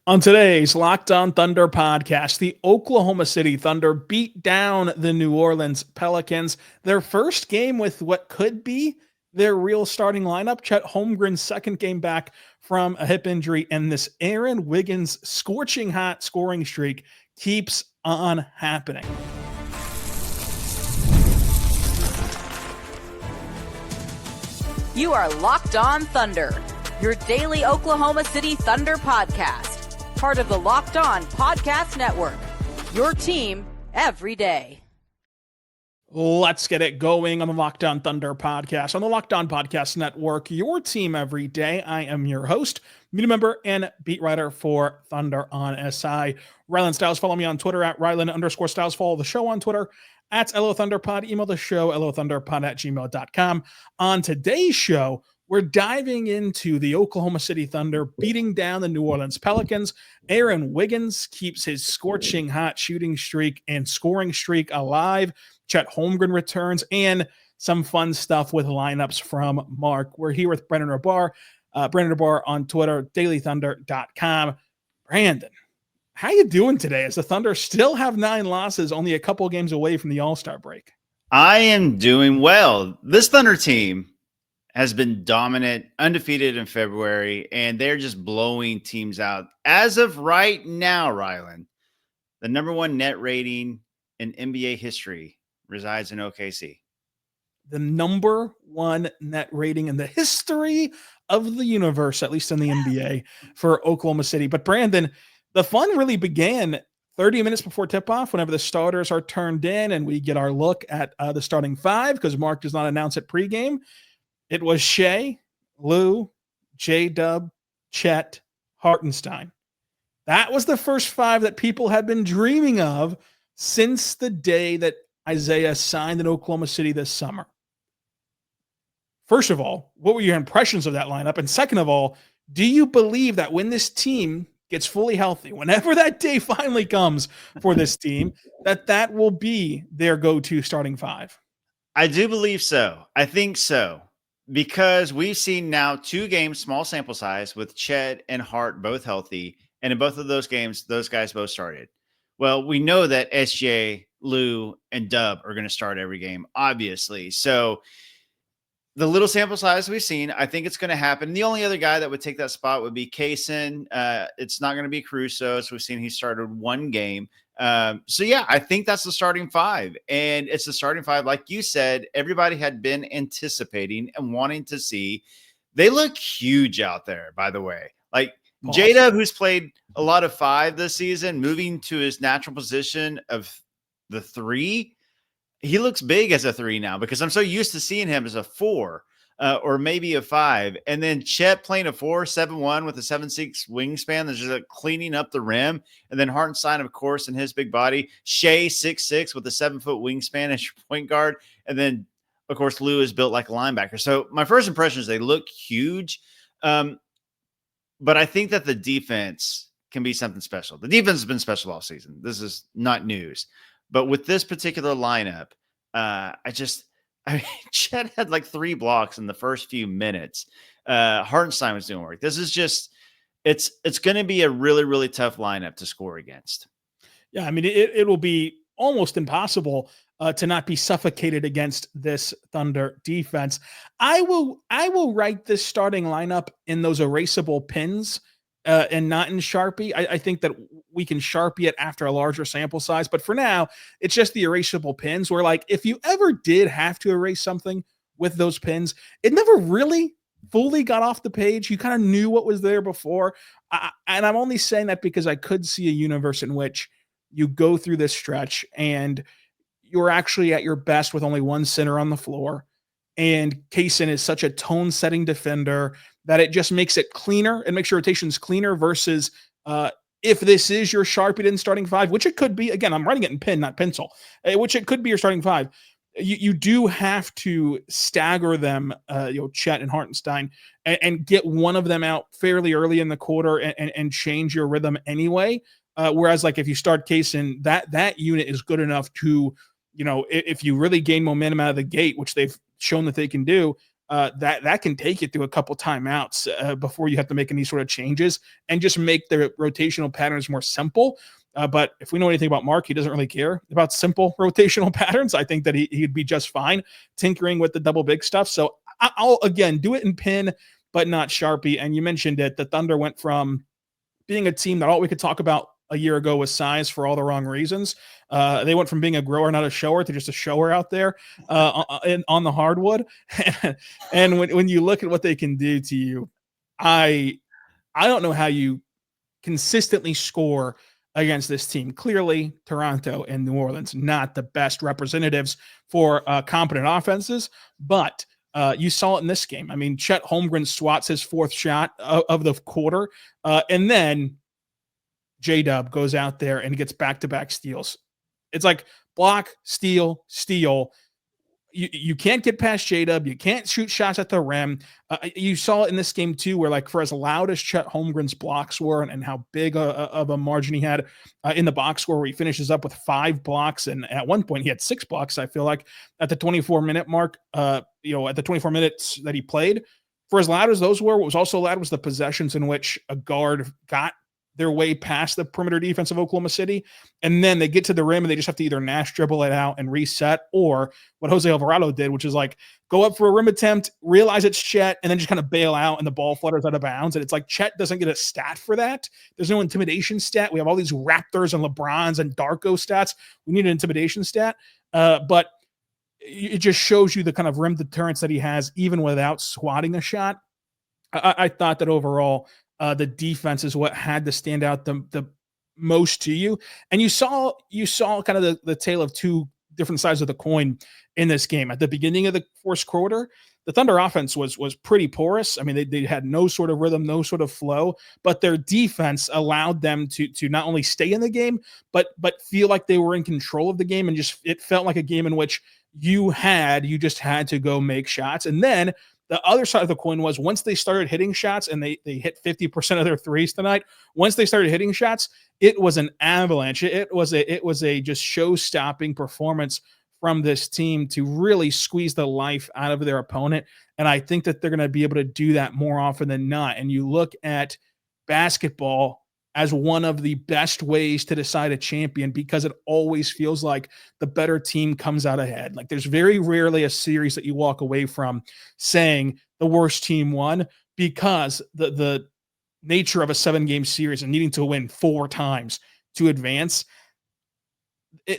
On today's Locked On Thunder podcast, the Oklahoma City Thunder beat down the New Orleans Pelicans. Their first game with what could be their real starting lineup. Chet Holmgren's second game back from a hip injury, and this Aaron Wiggins scorching hot scoring streak keeps on happening. You are Locked On Thunder, your daily Oklahoma City Thunder podcast. Part of the Locked On Podcast Network, your team every day. Let's get it going on the Locked On Thunder podcast on the Locked On Podcast Network, your team every day. I am your host, media member, and beat writer for Thunder on SI, Rylan Stiles. Follow me on Twitter at Rylan_Stiles. Follow the show on Twitter at LO Thunderpod. Email the show, lothunderpod@gmail.com. On today's show, we're diving into the Oklahoma City Thunder beating down the New Orleans Pelicans. Aaron Wiggins keeps his scorching hot shooting streak and scoring streak alive. Chet Holmgren returns, and some fun stuff with lineups from Mark. We're here with Brandon Rahbar. Brandon Rahbar on Twitter, dailythunder.com. Brandon, how you doing today as the Thunder still have 9 losses, only a couple games away from the All-Star break? I am doing well. This Thunder team has been dominant, undefeated in February, and they're just blowing teams out. As of right now, Rylan, the number 1 net rating in NBA history resides in OKC. The number 1 net rating in the history of the universe, at least in the NBA, for Oklahoma City. But Brandon, the fun really began 30 minutes before tip-off, whenever the starters are turned in and we get our look at the starting 5, because Mark does not announce it pregame. It was Shai, Lou, J-Dub, Chet, Hartenstein. That was the first 5 that people had been dreaming of since the day that Isaiah signed in Oklahoma City this summer. First of all, what were your impressions of that lineup? And second of all, do you believe that when this team gets fully healthy, whenever that day finally comes for this team, that will be their go-to starting 5? I do believe so. I think so. Because we've seen now 2 games, small sample size, with Chet and Hart both healthy. And in both of those games, those guys both started. Well, we know that SJ, Lou, and Dub are going to start every game, obviously. So the little sample size we've seen, I think it's going to happen. The only other guy that would take that spot would be Kaysen. It's not going to be Caruso. So we've seen he started 1 game. So yeah, I think that's the starting 5, and it's the starting 5. Like you said, everybody had been anticipating and wanting to see. They look huge out there, by the way. Like J-Dub, who's played a lot of 5 this season, moving to his natural position of the 3. He looks big as a 3 now, because I'm so used to seeing him as a 4 or maybe a 5. And then Chet playing a 4.71 with a 7'6" wingspan that's just like cleaning up the rim. And then Hartenstein, of course, in his big body. Shai 6'6" with a 7-foot wingspan as your point guard. And then, of course, Lou is built like a linebacker. So my first impression is they look huge. But I think that the defense can be something special. The defense has been special all season. This is not news. But with this particular lineup, I mean, Chet had like 3 blocks in the first few minutes. Hartenstein was doing work. This is just, it's going to be a really, really tough lineup to score against. Yeah, I mean, it will be almost impossible to not be suffocated against this Thunder defense. I will write this starting lineup in those erasable pins and not in Sharpie. I think that we can Sharpie it after a larger sample size, but for now, it's just the erasable pins where, like, if you ever did have to erase something with those pins, it never really fully got off the page. You kind of knew what was there before. And I'm only saying that because I could see a universe in which you go through this stretch and you're actually at your best with only 1 center on the floor. And Kaysen is such a tone-setting defender that it just makes it cleaner and makes your rotations cleaner versus if this is your Sharpied in starting 5, which it could be. Again, I'm writing it in pen, not pencil, which it could be your starting 5. You do have to stagger them, Chet and Hartenstein, and get one of them out fairly early in the quarter and change your rhythm anyway. Whereas, like, if you start Kaysen, that unit is good enough to, if you really gain momentum out of the gate, which they've shown that they can do, that can take you through a couple timeouts before you have to make any sort of changes and just make the rotational patterns more simple. But if we know anything about Mark, he doesn't really care about simple rotational patterns. I think that he'd be just fine tinkering with the double big stuff. So I'll again do it in pin, but not Sharpie. And you mentioned it. The Thunder went from being a team that all we could talk about a year ago was size for all the wrong reasons. They went from being a grower, not a shower, to just a shower out there on the hardwood. And when you look at what they can do to you, I don't know how you consistently score against this team. Clearly, Toronto and New Orleans, not the best representatives for competent offenses, but you saw it in this game. I mean, Chet Holmgren swats his fourth shot of the quarter, and then J-Dub goes out there and gets back-to-back steals. It's like block, steal, steal. You can't get past J-Dub. You can't shoot shots at the rim. You saw it in this game too, where like for as loud as Chet Holmgren's blocks were and how big of a margin he had in the box score, where he finishes up with 5 blocks. And at one point he had 6 blocks, I feel like, at the 24-minute mark, at the 24 minutes that he played. For as loud as those were, what was also loud was the possessions in which a guard got their way past the perimeter defense of Oklahoma City, and then they get to the rim and they just have to either Nash dribble it out and reset, or what Jose Alvarado did, which is like go up for a rim attempt, realize it's Chet, and then just kind of bail out and the ball flutters out of bounds. And it's like Chet doesn't get a stat for that. There's no intimidation stat. We have all these Raptors and LeBrons and Darko stats. We need an intimidation stat. But it just shows you the kind of rim deterrence that he has even without swatting a shot. I thought that overall, the defense is what had to stand out the most to you. And you saw kind of the tale of two different sides of the coin in this game. At the beginning of the fourth quarter, the Thunder offense was pretty porous. I mean, they had no sort of rhythm, no sort of flow, but their defense allowed them to not only stay in the game, but feel like they were in control of the game. And just, it felt like a game in which you just had to go make shots. And then the other side of the coin was once they started hitting shots, and they hit 50% of their threes tonight. Once they started hitting shots, it was an avalanche. It was a just show-stopping performance from this team to really squeeze the life out of their opponent. And I think that they're going to be able to do that more often than not. And you look at basketball as one of the best ways to decide a champion, because it always feels like the better team comes out ahead. Like there's very rarely a series that you walk away from saying the worst team won, because the nature of a 7-game series and needing to win 4 times to advance.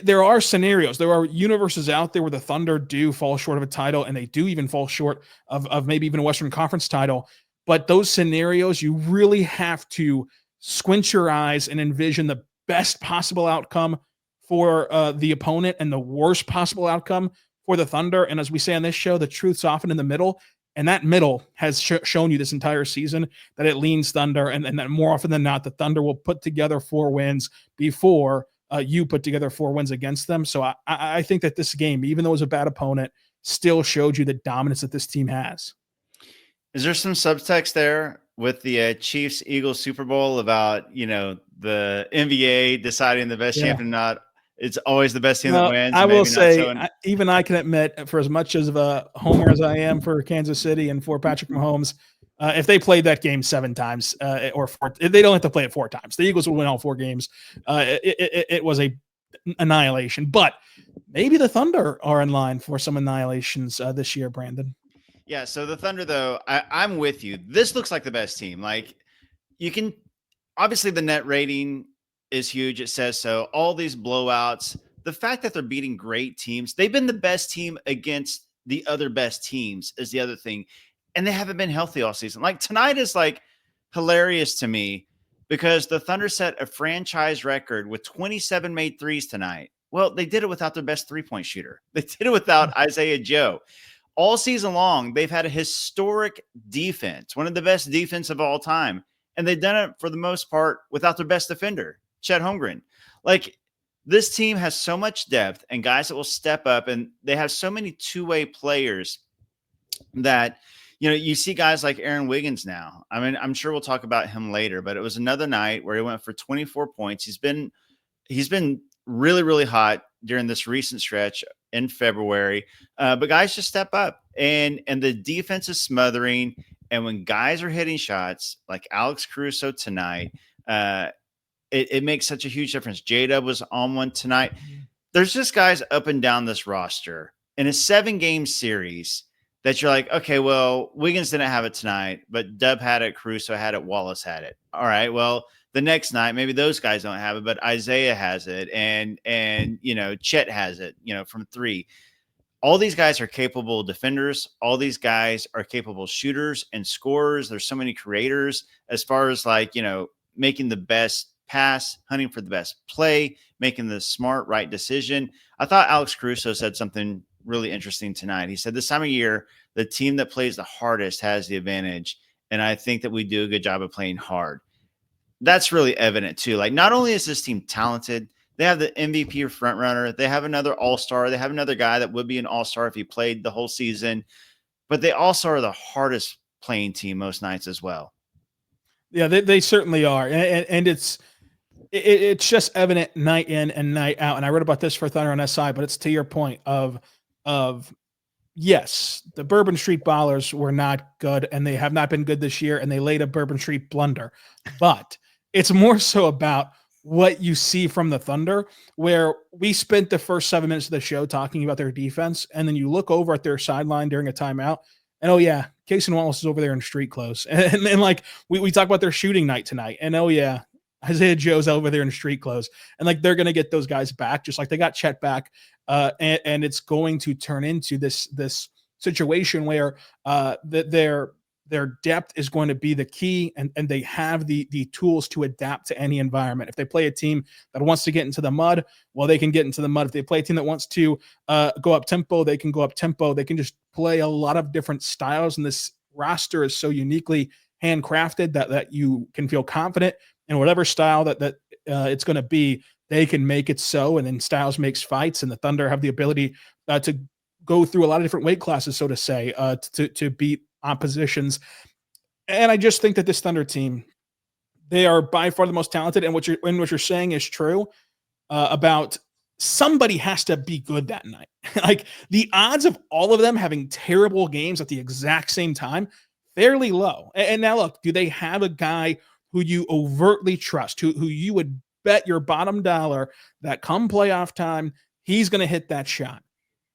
There are scenarios, there are universes out there where the Thunder do fall short of a title, and they do even fall short of maybe even a Western Conference title. But those scenarios, you really have to squint your eyes and envision the best possible outcome for the opponent and the worst possible outcome for the Thunder. And as we say on this show, the truth's often in the middle. And that middle has shown you this entire season that it leans Thunder, and that more often than not, the Thunder will put together 4 wins before you put together 4 wins against them. So I think that this game, even though it was a bad opponent, still showed you the dominance that this team has. Is there some subtext there with the Chiefs Eagles Super Bowl about, the NBA deciding the best champion or not? It's always the best team that wins. I will say, even I can admit, for as much as of a homer as I am for Kansas City and for Patrick Mahomes, if they played that game 7 times or 4, they don't have to play it 4 times. The Eagles will win all 4 games. It was a annihilation, but maybe the Thunder are in line for some annihilations this year, Brandon. Yeah, so the Thunder, though, I'm with you. This looks like the best team. Like, you can obviously the net rating is huge. It says so. All these blowouts, the fact that they're beating great teams, they've been the best team against the other best teams is the other thing. And they haven't been healthy all season. Like tonight is like hilarious to me because the Thunder set a franchise record with 27 made threes tonight. Well, they did it without their best 3-point shooter. They did it without Isaiah Joe. All season long, they've had a historic defense, one of the best defense of all time. And they've done it for the most part without their best defender, Chet Holmgren. Like, this team has so much depth and guys that will step up, and they have so many two-way players that, you see guys like Aaron Wiggins now. I mean, I'm sure we'll talk about him later, but it was another night where he went for 24 points. He's been really, really hot during this recent stretch in February. But guys just step up. and the defense is smothering. And when guys are hitting shots like Alex Caruso tonight, it makes such a huge difference. J-Dub was on one tonight. There's just guys up and down this roster in a 7-game series that you're like, okay, well, Wiggins didn't have it tonight, but Dub had it, Caruso had it, Wallace had it. All right, well, the next night, maybe those guys don't have it, but Isaiah has it, and Chet has it, from 3. All these guys are capable defenders. All these guys are capable shooters and scorers. There's so many creators as far as making the best pass, hunting for the best play, making the smart, right decision. I thought Alex Caruso said something really interesting tonight. He said this time of year, the team that plays the hardest has the advantage. And I think that we do a good job of playing hard. That's really evident too. Like, not only is this team talented, they have the MVP front runner. They have another all-star. They have another guy that would be an all-star if he played the whole season, but they also are the hardest playing team most nights as well. Yeah, they certainly are. And it's just evident night in and night out. And I wrote about this for Thunder on SI, but it's to your point of yes, the Bourbon Street Ballers were not good, and they have not been good this year, and they laid a Bourbon Street blunder. But it's more so about what you see from the Thunder, where we spent the first 7 minutes of the show talking about their defense, and then you look over at their sideline during a timeout, and oh yeah, Cason Wallace is over there in street clothes. And then we talk about their shooting night tonight, and oh yeah, Isaiah Joe's over there in street clothes. And they're going to get those guys back, just like they got Chet back. And it's going to turn into this situation where their depth is going to be the key, and they have the tools to adapt to any environment. If they play a team that wants to get into the mud, well, they can get into the mud. If they play a team that wants to go up tempo, they can go up tempo. They can just play a lot of different styles, and this roster is so uniquely handcrafted that you can feel confident in whatever style that it's going to be. They can make it so, and then Styles makes fights, and the Thunder have the ability to go through a lot of different weight classes, so to say, to beat oppositions. And I just think that this Thunder team, they are by far the most talented. And what you're saying is true about somebody has to be good that night. Like, the odds of all of them having terrible games at the exact same time, fairly low. And now look, do they have a guy who you overtly trust, who you would bet your bottom dollar that come playoff time, he's going to hit that shot?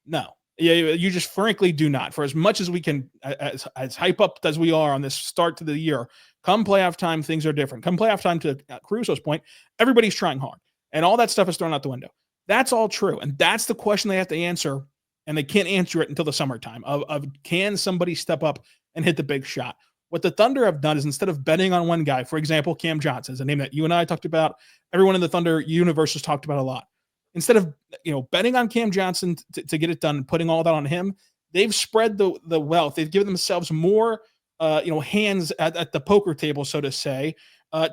No. Yeah, you just frankly do not. For as much as we can, as hype up as we are on this start to the year, come playoff time, things are different. Come playoff time, to Caruso's point, everybody's trying hard, and all that stuff is thrown out the window. That's all true, and that's the question they have to answer, and they can't answer it until the summertime of can somebody step up and hit the big shot? What the Thunder have done is, instead of betting on one guy, for example, Cam Johnson is a name that you and I talked about, everyone in the Thunder universe has talked about a lot. Instead of betting on Cam Johnson to get it done and putting all that on him, they've spread the wealth. They've given themselves more hands at the poker table, so to say,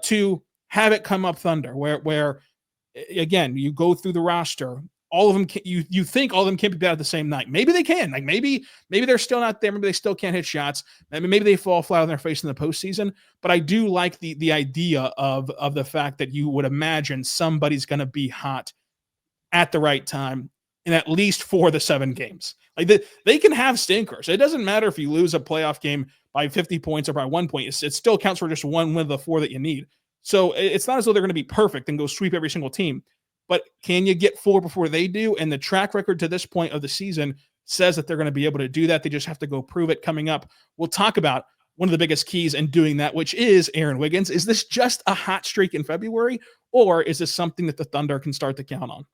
to have it come up Thunder, where again, you go through the roster, all of them you think all of them can't be bad at the same night. Maybe they can. Like, maybe they're still not there. Maybe they still can't hit shots. Maybe they fall flat on their face in the postseason. But I do like the idea of the fact that you would imagine somebody's going to be hot at the right time in at least 4 of the 7 games. Like, they can have stinkers. It doesn't matter if you lose a playoff game by 50 points or by 1 point. It still counts for just one win of the 4 that you need. So it's not as though they're going to be perfect and go sweep every single team. But can you get 4 before they do? And the track record to this point of the season says that they're going to be able to do that. They just have to go prove it. Coming up, we'll talk about one of the biggest keys in doing that, which is Aaron Wiggins. Is this just a hot streak in February, or is this something that the Thunder can start to count on?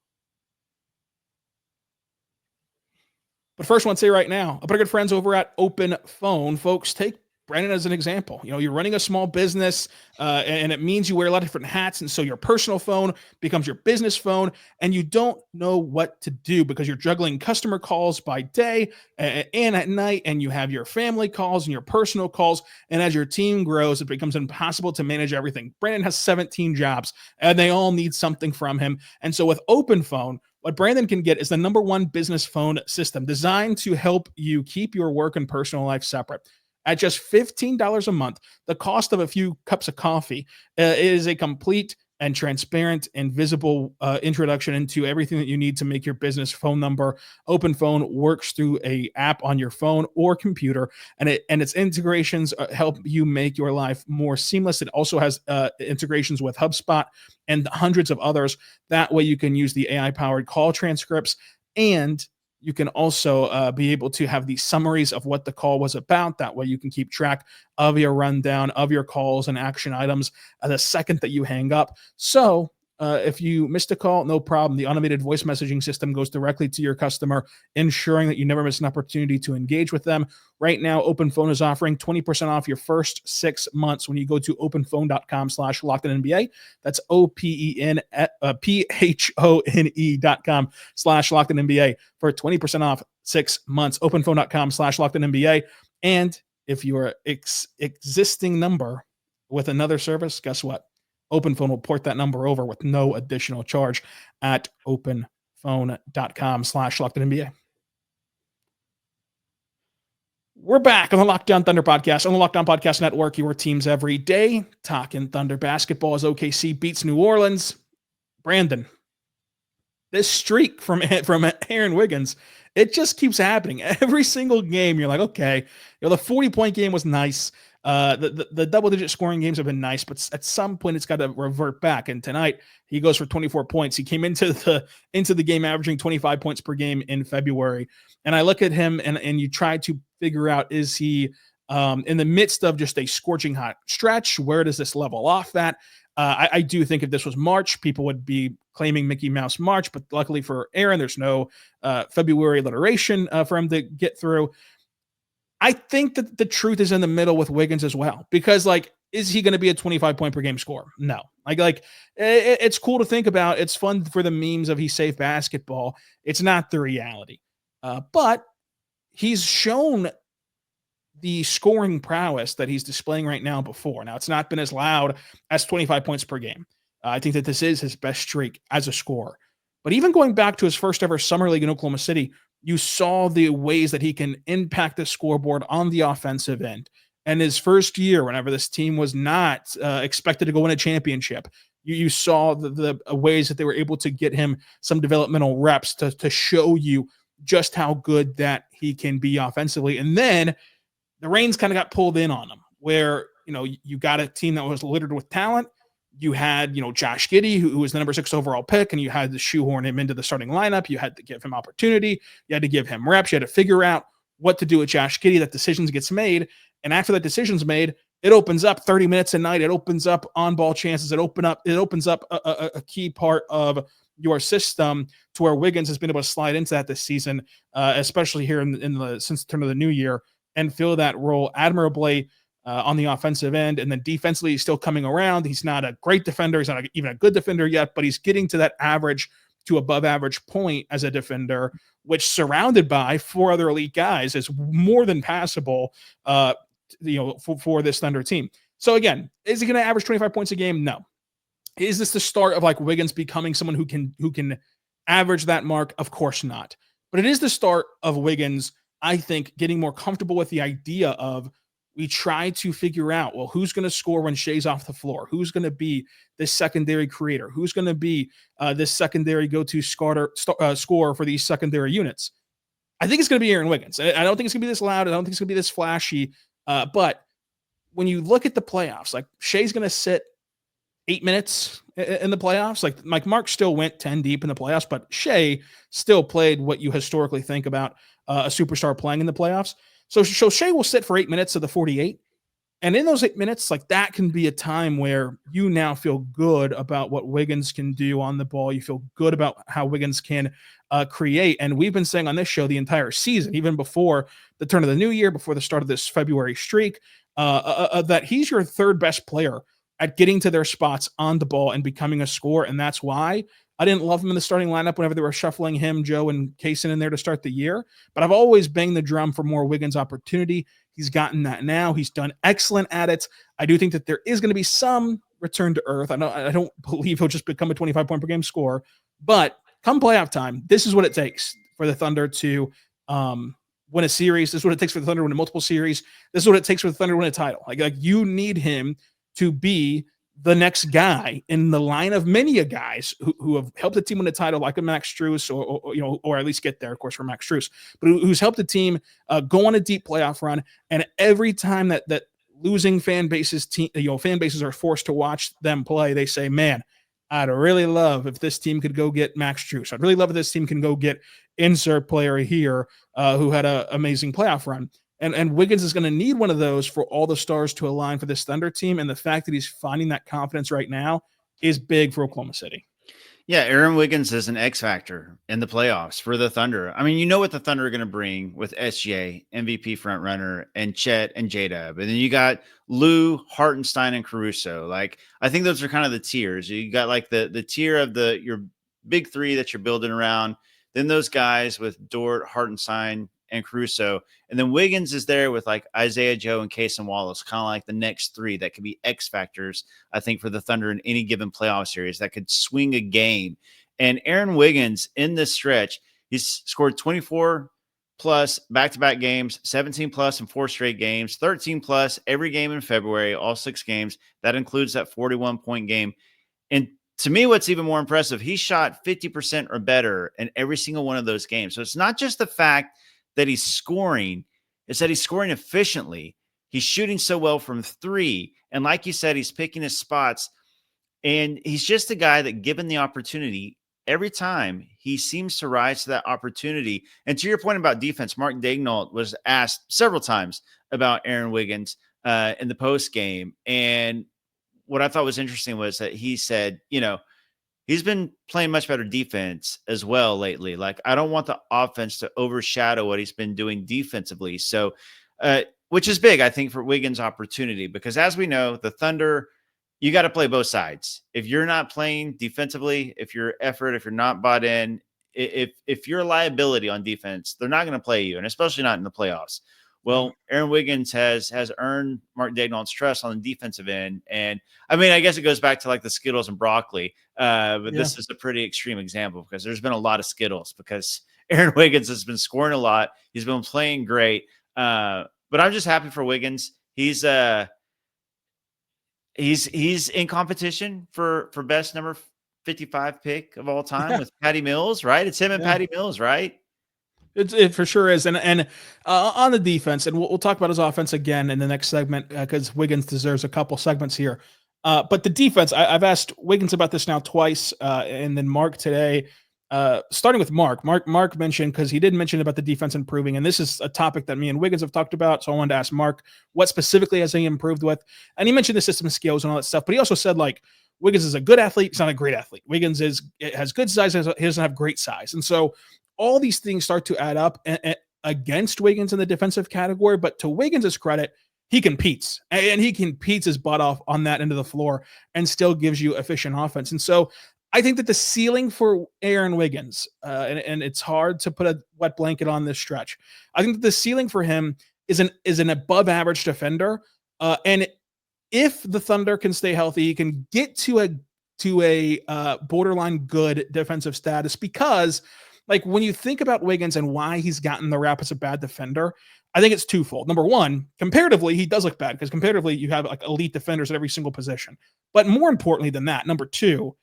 But first, I want to say right now, up our good friends over at Open Phone. Folks, take Brandon as an example. You're running a small business, and it means you wear a lot of different hats. And so your personal phone becomes your business phone, and you don't know what to do because you're juggling customer calls by day and at night, and you have your family calls and your personal calls. And as your team grows, it becomes impossible to manage everything. Brandon has 17 jobs, and they all need something from him. And so with Open Phone, what Brandon can get is the #1 business phone system designed to help you keep your work and personal life separate. At just $15 a month, the cost of a few cups of coffee is a complete and transparent and visible introduction into everything that you need to make your business phone number. Open Phone works through a app on your phone or computer, and its integrations help you make your life more seamless. It also has integrations with HubSpot and hundreds of others. That way you can use the AI-powered call transcripts, and you can also be able to have the summaries of what the call was about. That way you can keep track of your rundown of your calls and action items the second that you hang up. So if you missed a call, no problem. The automated voice messaging system goes directly to your customer, ensuring that you never miss an opportunity to engage with them. Right now, Open Phone is offering 20% off your first 6 months when you go to openphone.com/LockedOnNBA. That's OPENPHONE.com/LockedOnNBA for 20% off 6 months. Openphone.com/LockedOnNBA. And if you're existing number with another service, guess what? Open Phone will port that number over with no additional charge at openphone.com/LockedOnNBA. We're back on the Lockdown Thunder podcast, on the Lockdown Podcast Network, your teams every day. Talking Thunder basketball as OKC beats New Orleans. Brandon, this streak from Aaron Wiggins, it just keeps happening. Every single game, you're like, okay, the 40-point game was nice. The double-digit scoring games have been nice, but at some point it's got to revert back. And tonight he goes for 24 points. He came into the game averaging 25 points per game in February. And I look at him and you try to figure out, is he in the midst of just a scorching hot stretch? Where does this level off at? I do think if this was March, people would be claiming Mickey Mouse March, but luckily for Aaron, there's no February alliteration for him to get through. I think that the truth is in the middle with Wiggins as well, because is he going to be a 25-point per game scorer? No. It's cool to think about. It's fun for the memes of he's safe basketball. It's not the reality. But he's shown the scoring prowess that he's displaying right now before. Now, it's not been as loud as 25 points per game. I think that this is his best streak as a scorer. But even going back to his first ever summer league in Oklahoma City, you saw the ways that he can impact the scoreboard on the offensive end. And his first year, whenever this team was not expected to go win a championship, you saw the ways that they were able to get him some developmental reps to show you just how good that he can be offensively. And then the reins kind of got pulled in on him, where you got a team that was littered with talent. You had, Josh Giddey, who was the number 6 overall pick, and you had to shoehorn him into the starting lineup. You had to give him opportunity. You had to give him reps. You had to figure out what to do with Josh Giddey. That decision gets made. And after that decision's made, it opens up 30 minutes a night. It opens up on-ball chances. It opens up a key part of your system to where Wiggins has been able to slide into that this season, especially here since the turn of the new year, and fill that role admirably. On the offensive end, and then defensively, he's still coming around. He's not a great defender. He's not even a good defender yet, but he's getting to that average to above average point as a defender, which, surrounded by 4 other elite guys, is more than passable, for this Thunder team. So again, is he going to average 25 points a game? No. Is this the start of Wiggins becoming someone who can average that mark? Of course not. But it is the start of Wiggins, I think, getting more comfortable with the idea of, we try to figure out, well, who's going to score when Shai's off the floor? Who's going to be this secondary creator? Who's going to be this secondary go-to scorer for these secondary units? I think it's going to be Aaron Wiggins. I don't think it's going to be this loud. I don't think it's going to be this flashy. But when you look at the playoffs, Shai's going to sit 8 minutes in the playoffs. Mark still went 10 deep in the playoffs, but Shai still played what you historically think about a superstar playing in the playoffs. So Shai will sit for 8 minutes of the 48. And in those 8 minutes, that can be a time where you now feel good about what Wiggins can do on the ball. You feel good about how Wiggins can create. And we've been saying on this show the entire season, even before the turn of the new year, before the start of this February streak, that he's your third best player at getting to their spots on the ball and becoming a scorer. And that's why I didn't love him in the starting lineup whenever they were shuffling him, Joe, and Kaysen in there to start the year. But I've always banged the drum for more Wiggins opportunity. He's gotten that now. He's done excellent at it. I do think that there is going to be some return to earth. I don't believe he'll just become a 25-point per game scorer. But come playoff time, this is what it takes for the Thunder to win a series. This is what it takes for the Thunder to win multiple series. This is what it takes for the Thunder to win a title. You need him to be the next guy in the line of many guys who have helped the team win the title, like a Max Strus, or at least get there, of course, for Max Strus, but who's helped the team go on a deep playoff run. And every time that losing fan bases are forced to watch them play, they say, "Man, I'd really love if this team could go get Max Strus. I'd really love if this team can go get insert player here who had an amazing playoff run." And Wiggins is going to need one of those for all the stars to align for this Thunder team. And the fact that he's finding that confidence right now is big for Oklahoma City. Yeah, Aaron Wiggins is an X factor in the playoffs for the Thunder. I mean, you know what the Thunder are going to bring with SGA, MVP frontrunner, and Chet and J-Dub. And then you got Lou, Hartenstein, and Caruso. Like, I think those are kind of the tiers. You got like the tier of your big three that you're building around. Then those guys with Dort, Hartenstein, and Caruso. And then Wiggins is there with like Isaiah Joe and Cason Wallace, kind of like the next three that could be X factors, I think, for the Thunder in any given playoff series that could swing a game. And Aaron Wiggins in this stretch, he's scored 24 plus back-to-back games, 17 plus in 4 straight games, 13 plus every game in February, all 6 games. That includes that 41-point game. And to me, what's even more impressive, he shot 50% or better in every single one of those games. So it's not just the fact that he's scoring, is that he's scoring efficiently. He's shooting so well from 3. And like you said, he's picking his spots. And he's just a guy that, given the opportunity, every time he seems to rise to that opportunity. And to your point about defense, Mark Daigneault was asked several times about Aaron Wiggins in the post game. And what I thought was interesting was that he said, he's been playing much better defense as well lately. Like, I don't want the offense to overshadow what he's been doing defensively. So, which is big, I think, for Wiggins' opportunity, because as we know, the Thunder, you got to play both sides. If you're not playing defensively, if you're not bought in, if you're a liability on defense, they're not going to play you, and especially not in the playoffs. Well, Aaron Wiggins has earned Mark Daigneault's trust on the defensive end. And I mean, I guess it goes back to like the Skittles and broccoli, but This is a pretty extreme example because there's been a lot of Skittles because Aaron Wiggins has been scoring a lot. He's been playing great. But I'm just happy for Wiggins. He's in competition for best number 55 pick of all time with Patty Mills, right? It's him and Patty Mills, right? It for sure is. And on the defense, and we'll talk about his offense again in the next segment because Wiggins deserves a couple segments here. But the defense, I've asked Wiggins about this now twice, and then Mark today. Starting with Mark. Mark mentioned, because he did mention about the defense improving, and this is a topic that me and Wiggins have talked about. So I wanted to ask Mark, what specifically has he improved with? And he mentioned the system skills and all that stuff, but he also said, like, Wiggins is a good athlete. He's not a great athlete. Wiggins has good size. He doesn't have great size. And so all these things start to add up against Wiggins in the defensive category. But to Wiggins' credit, he competes, and he competes his butt off on that end of the floor and still gives you efficient offense. And so I think that the ceiling for Aaron Wiggins, and it's hard to put a wet blanket on this stretch, I think that the ceiling for him is an above average defender. And if the Thunder can stay healthy, he can get to a borderline good defensive status, because like when you think about Wiggins and why he's gotten the rap as a bad defender, I think it's twofold. Number one, comparatively, he does look bad because comparatively you have like elite defenders at every single position. But more importantly than that, number two,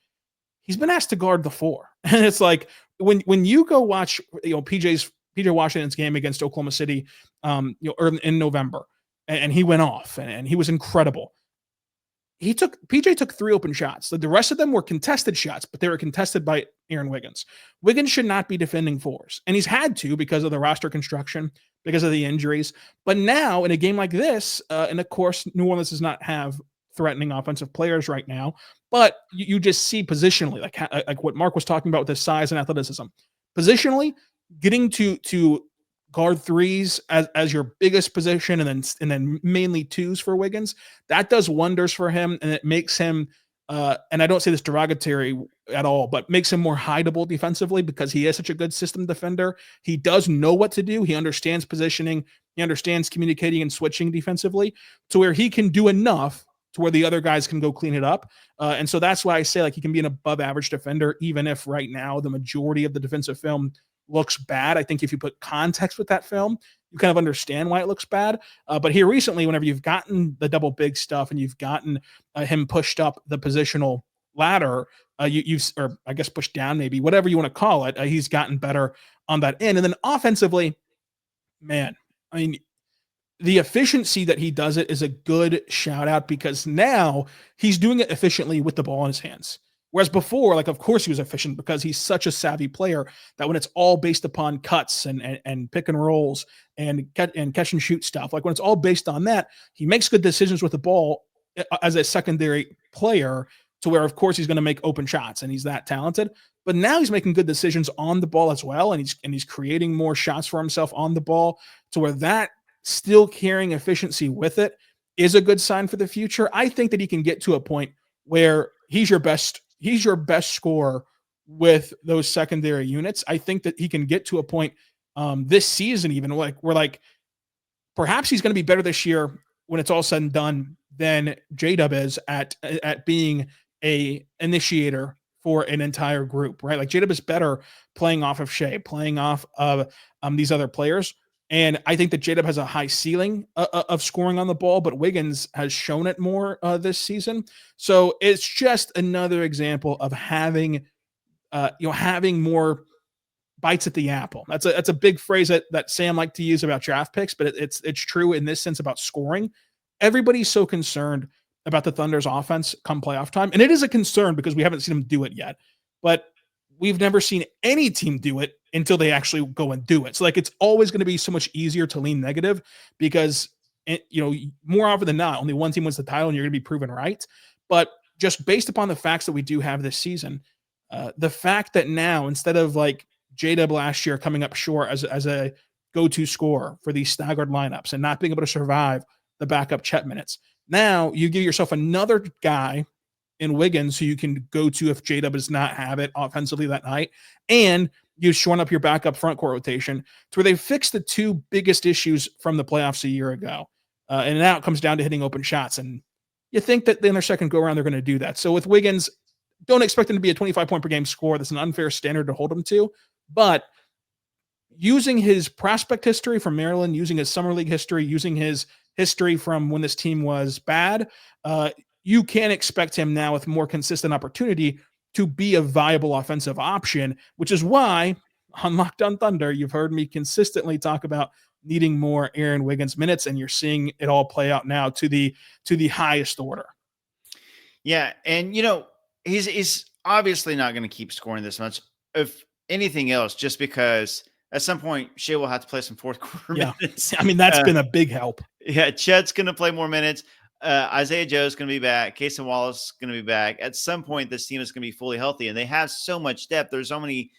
he's been asked to guard the 4. And it's like when you go watch, PJ Washington's game against Oklahoma City, in November, and he went off and he was incredible. PJ took 3 open shots. The rest of them were contested shots, but they were contested by Aaron Wiggins. Wiggins should not be defending 4s. And he's had to because of the roster construction, because of the injuries. But now in a game like this, and of course, New Orleans does not have threatening offensive players right now, but you just see positionally, like what Mark was talking about with his size and athleticism, positionally getting to guard 3s as your biggest position, and then mainly 2s for Wiggins, that does wonders for him, and it makes him and I don't say this derogatory at all, but makes him more hideable defensively because he is such a good system defender. He does know what to do. He understands positioning. He understands communicating and switching defensively to where he can do enough to where the other guys can go clean it up. And so that's why I say, like, he can be an above average defender, even if right now the majority of the defensive film looks bad. I think if you put context with that film, you kind of understand why it looks bad. But here recently, whenever you've gotten the double big stuff and you've gotten him pushed up the positional ladder, or I guess pushed down, maybe whatever you want to call it, he's gotten better on that end. And then offensively, man, I mean, the efficiency that he does it is a good shout out because now he's doing it efficiently with the ball in his hands. Whereas before, like, of course he was efficient because he's such a savvy player that when it's all based upon cuts and pick and rolls and catch and shoot stuff, like when it's all based on that, he makes good decisions with the ball as a secondary player to where, of course, he's going to make open shots and he's that talented. But now he's making good decisions on the ball as well. And he's creating more shots for himself on the ball to where that still carrying efficiency with it is a good sign for the future. I think that he can get to a point where he's your best scorer with those secondary units. I think that he can get to a point this season, even where perhaps he's going to be better this year when it's all said and done than J-Dub is at being a initiator for an entire group, right? Like J-Dub is better playing off of Shai, playing off of these other players. And I think that J-Dub has a high ceiling of scoring on the ball, but Wiggins has shown it more this season. So it's just another example of having more bites at the apple. That's a big phrase that Sam liked to use about draft picks, but it's true in this sense about scoring. Everybody's so concerned about the Thunder's offense come playoff time, and it is a concern because we haven't seen them do it yet. But we've never seen any team do it until they actually go and do it. So it's always going to be so much easier to lean negative because more often than not, only one team wins the title and you're going to be proven right. But just based upon the facts that we do have this season, the fact that now instead of like J-Dub last year coming up short as a go-to scorer for these staggered lineups and not being able to survive the backup Chet minutes, now you give yourself another guy in Wiggins who you can go to if J-Dub does not have it offensively that night. And you've shored up your backup front court rotation to where they fixed the two biggest issues from the playoffs a year ago. And now it comes down to hitting open shots. And you think that in their second go around, they're going to do that. So with Wiggins, don't expect him to be a 25-point per game scorer. That's an unfair standard to hold him to. But using his prospect history from Maryland, using his summer league history, using his history from when this team was bad, you can expect him now with more consistent opportunity to be a viable offensive option, which is why on Locked On Thunder, you've heard me consistently talk about needing more Aaron Wiggins minutes, and you're seeing it all play out now to the highest order. Yeah, and he's obviously not going to keep scoring this much. If anything else, just because at some point Shai will have to play some fourth quarter minutes. I mean, that's been a big help. Yeah, Chet's going to play more minutes. Isaiah Joe's going to be back. Casey Wallace is going to be back. At some point, this team is going to be fully healthy, and they have so much depth. There's only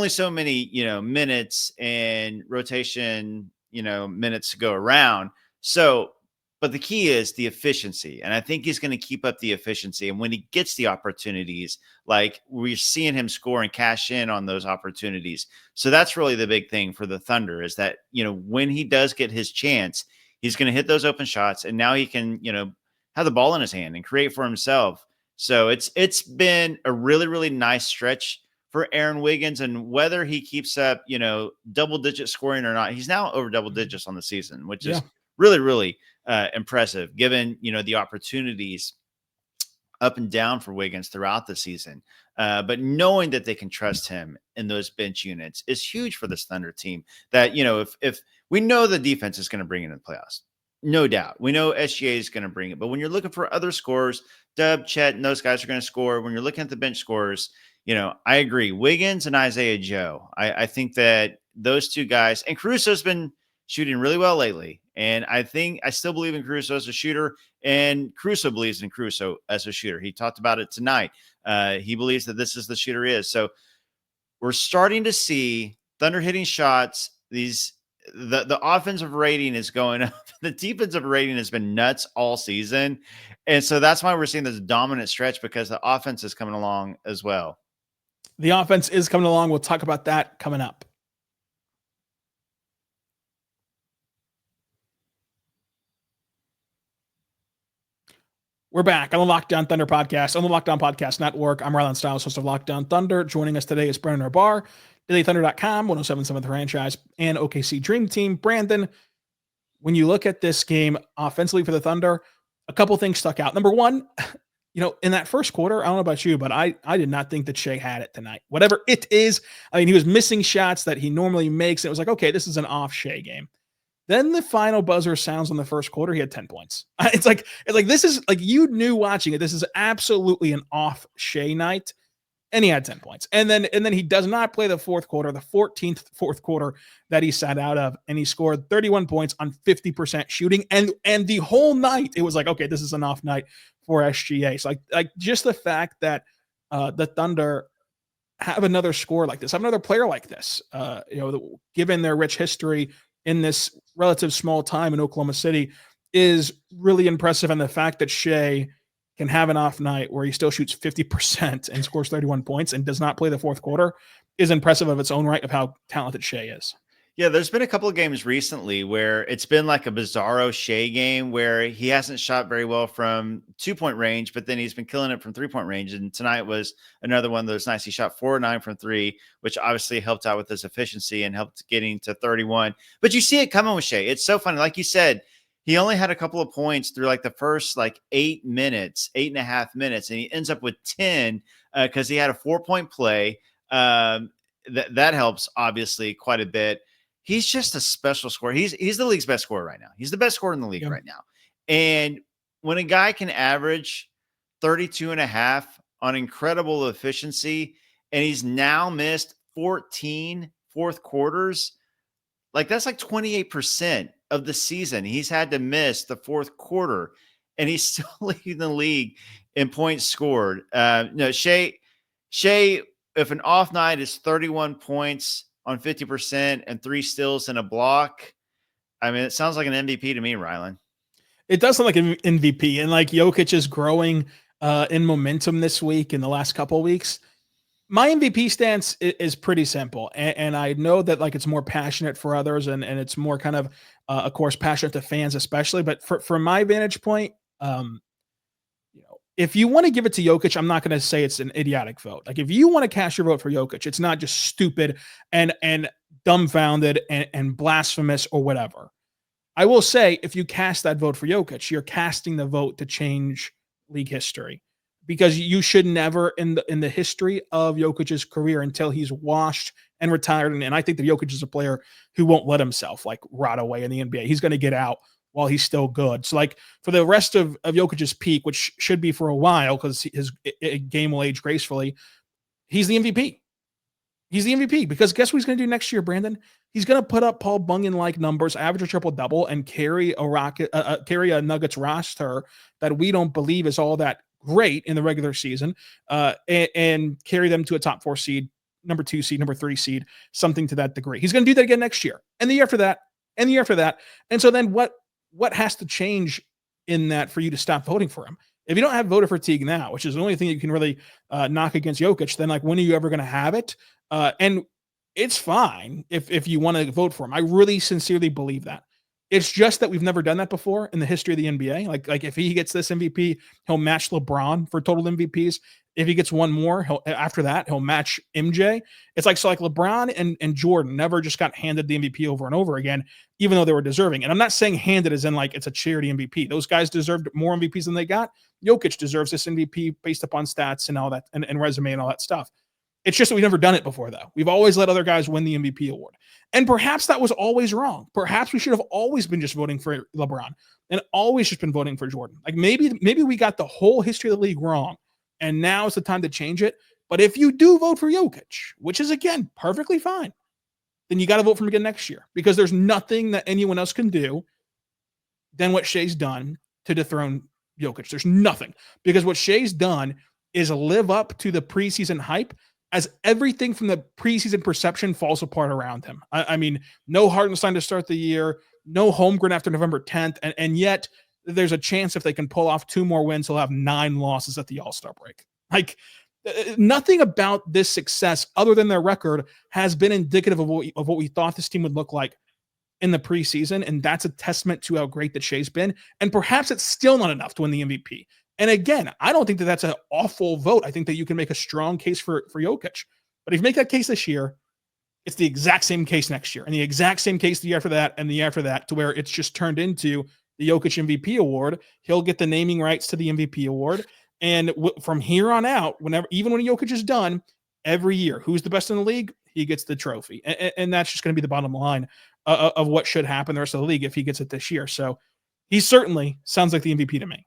so many, minutes and rotation, minutes to go around. So, but the key is the efficiency, and I think he's going to keep up the efficiency. And when he gets the opportunities, like we're seeing him score and cash in on those opportunities. So that's really the big thing for the Thunder is that, when he does get his chance, he's going to hit those open shots, and now he can, have the ball in his hand and create for himself. So it's been a really, really nice stretch for Aaron Wiggins, and whether he keeps up, double-digit scoring or not, he's now over double digits on the season, which is really, really impressive given, the opportunities up and down for Wiggins throughout the season. But knowing that they can trust him in those bench units is huge for this Thunder team that, if we know the defense is going to bring it in the playoffs, no doubt. We know SGA is going to bring it. But when you're looking for other scorers, Dub, Chet, and those guys are going to score. When you're looking at the bench scorers, I agree. Wiggins and Isaiah Joe. I think that those two guys, and Caruso's been shooting really well lately. And I still believe in Caruso as a shooter, and Caruso believes in Caruso as a shooter. He talked about it tonight. He believes that this is the shooter he is. So we're starting to see Thunder hitting shots. The offensive rating is going up. The defensive rating has been nuts all season. And so that's why we're seeing this dominant stretch, because the offense is coming along as well. The offense is coming along. We'll talk about that coming up. We're back on the Locked On Thunder podcast, on the Locked On Podcast Network. I'm Rylan Stiles, host of Locked On Thunder. Joining us today is Brandon Rahbar, DailyThunder.com, 1077 The Franchise, and OKC Dream Team. Brandon, when you look at this game offensively for the Thunder, a couple things stuck out. Number one, in that first quarter, I don't know about you, but I did not think that Shai had it tonight. Whatever it is, I mean, he was missing shots that he normally makes. And it was like, okay, this is an off Shai game. Then the final buzzer sounds on the first quarter. He had 10 points. It's like this is like, you knew watching it, this is absolutely an off Shai night. And he had 10 points. And then he does not play the fourth quarter, the 14th fourth quarter that he sat out of, and he scored 31 points on 50% shooting. And the whole night, it was like, okay, this is an off night for SGA. So like just the fact that the Thunder have another scorer like this, have another player like this, given their rich history in this relative small time in Oklahoma City, is really impressive. And the fact that Shai can have an off night where he still shoots 50% and scores 31 points and does not play the fourth quarter is impressive of its own right, of how talented Shai is. Yeah, there's been a couple of games recently where it's been like a bizarro Shai game where he hasn't shot very well from 2-point range, but then he's been killing it from 3-point range. And tonight was another one of those nights. He shot 4-9 from 3, which obviously helped out with his efficiency and helped getting to 31. But you see it coming with Shai. It's so funny. Like you said, he only had a couple of points through like the first 8 minutes, 8.5 minutes, and he ends up with 10 because he had a 4-point play. That helps obviously quite a bit. He's just a special scorer. He's the league's best scorer right now. He's the best scorer in the league right now. And when a guy can average 32.5 on incredible efficiency, and he's now missed 14 fourth quarters, that's like 28% of the season. He's had to miss the fourth quarter, and he's still leading the league in points scored. Shai, if an off night is 31 points on 50% and 3 steals and a block, I mean, it sounds like an MVP to me, Rylan. It does sound like an MVP, and Jokic is growing in momentum this week, in the last couple of weeks. My MVP stance is pretty simple, and I know that it's more passionate for others, and it's more kind of course, passionate to fans especially. But from my vantage point, if you want to give it to Jokic, I'm not going to say it's an idiotic vote. If you want to cast your vote for Jokic, it's not just stupid and dumbfounded and blasphemous or whatever. I will say, if you cast that vote for Jokic, you're casting the vote to change league history, because you should never in the history of Jokic's career, until he's washed and retired. And I think that Jokic is a player who won't let himself rot away in the NBA. He's going to get out while he's still good. So for the rest of Jokic's peak, which should be for a while, because his game will age gracefully, he's the MVP. He's the MVP, because guess what he's going to do next year, Brandon? He's going to put up Paul Bunyan-like numbers, average a triple-double, and carry a Nuggets roster that we don't believe is all that great in the regular season, and carry them to a top 4 seed, number 2 seed, number 3 seed, something to that degree. He's going to do that again next year, and the year after that, and the year after that. And so then what has to change in that for you to stop voting for him? If you don't have voter fatigue now, which is the only thing you can really knock against Jokic, then when are you ever going to have it? And it's fine if you want to vote for him. I really sincerely believe that. It's just that we've never done that before in the history of the NBA. If he gets this MVP, he'll match LeBron for total MVPs. If he gets one more, after that, he'll match MJ. It's so LeBron and Jordan never just got handed the MVP over and over again, even though they were deserving. And I'm not saying handed as in it's a charity MVP. Those guys deserved more MVPs than they got. Jokic deserves this MVP based upon stats and all that, and resume and all that stuff. It's just that we've never done it before, though. We've always let other guys win the MVP award. And perhaps that was always wrong. Perhaps we should have always been just voting for LeBron and always just been voting for Jordan. Maybe we got the whole history of the league wrong, and now is the time to change it. But if you do vote for Jokic, which is, again, perfectly fine, then you got to vote for him again next year, because there's nothing that anyone else can do than what Shai's done to dethrone Jokic. There's nothing, because what Shai's done is live up to the preseason hype, as everything from the preseason perception falls apart around him. I mean, no Hartenstein to start the year, no Holmgren after November 10th, and yet there's a chance if they can pull off 2 more wins, he'll have 9 losses at the All-Star break. Nothing about this success, other than their record, has been indicative of what we thought this team would look like in the preseason, and that's a testament to how great that Shai's been. And perhaps it's still not enough to win the MVP. And again, I don't think that that's an awful vote. I think that you can make a strong case for Jokic. But if you make that case this year, it's the exact same case next year, and the exact same case the year after that, and the year after that, to where it's just turned into the Jokic MVP award. He'll get the naming rights to the MVP award. And from here on out, even when Jokic is done, every year, who's the best in the league, he gets the trophy. And that's just going to be the bottom line of what should happen the rest of the league if he gets it this year. So he certainly sounds like the MVP to me.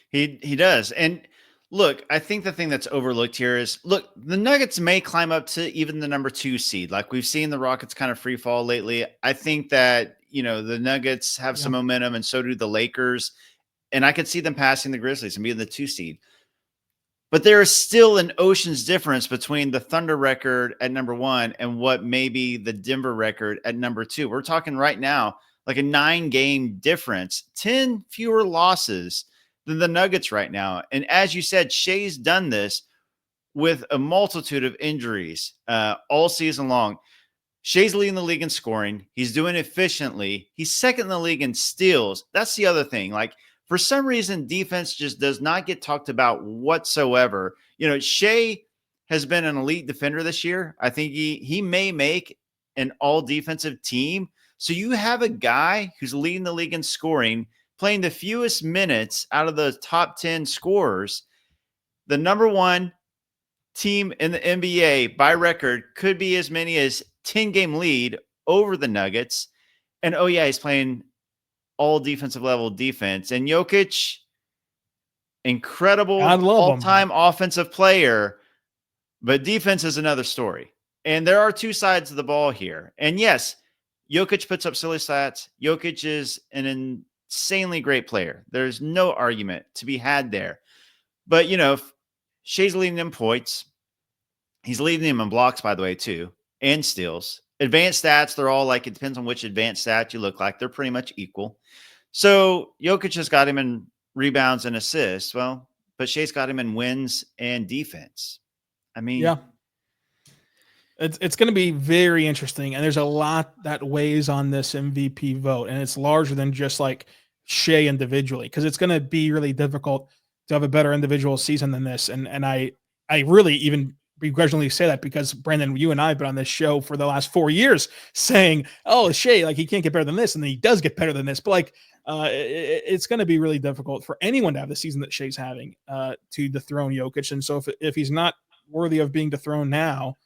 He does. And look, I think the thing that's overlooked here is, look, the Nuggets may climb up to even the number 2 seed. Like we've seen the Rockets kind of free fall lately. I think that, the Nuggets have some momentum, and so do the Lakers. And I could see them passing the Grizzlies and being the 2 seed. But there is still an ocean's difference between the Thunder record at number 1 and what maybe the Denver record at number 2. We're talking right now like a 9-game difference, 10 fewer losses than the Nuggets right now. And as you said, Shai's done this with a multitude of injuries all season long. Shai's leading the league in scoring. He's doing it efficiently. He's second in the league in steals. That's the other thing. Like, for some reason, defense just does not get talked about whatsoever. Shai has been an elite defender this year. I think he may make an all-defensive team. So you have a guy who's leading the league in scoring, playing the fewest minutes out of the top 10 scorers. The number 1 team in the NBA by record could be as many as 10-game lead over the Nuggets. And he's playing all defensive level defense. And Jokic, incredible all-time offensive player, but defense is another story. And there are 2 sides of the ball here. And yes, Jokic puts up silly stats. Jokic is an insanely great player. There's no argument to be had there. But, Shai's leading in points. He's leading him in blocks, by the way, too, and steals. Advanced stats, they're all like, it depends on which advanced stat you look like. They're pretty much equal. So Jokic has got him in rebounds and assists. Well, but Shai's got him in wins and defense. I mean, yeah, it's going to be very interesting. And there's a lot that weighs on this MVP vote. And it's larger than just like Shai individually, because it's going to be really difficult to have a better individual season than this. And I really even begrudgingly say that because, Brandon, you and I have been on this show for the last 4 years saying, Shai, like, he can't get better than this. And then he does get better than this. But like, it's going to be really difficult for anyone to have the season that Shai's having to dethrone Jokic. And so if he's not worthy of being dethroned now,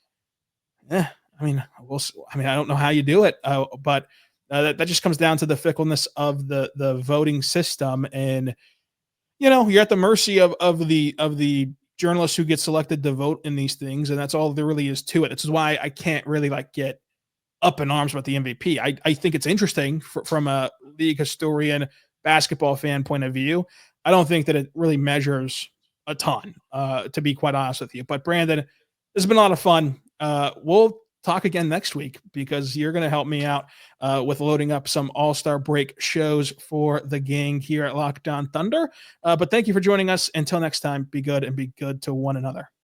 I don't know how you do it, but that just comes down to the fickleness of the voting system. And, you're at the mercy of the journalists who get selected to vote in these things. And that's all there really is to it. This is why I can't really get up in arms about the MVP. I think it's interesting from a league historian, basketball fan point of view. I don't think that it really measures a ton, to be quite honest with you. But Brandon, this has been a lot of fun. We'll talk again next week because you're going to help me out with loading up some All-Star break shows for the gang here at Locked On Thunder. But thank you for joining us. Until next time, be good and be good to one another.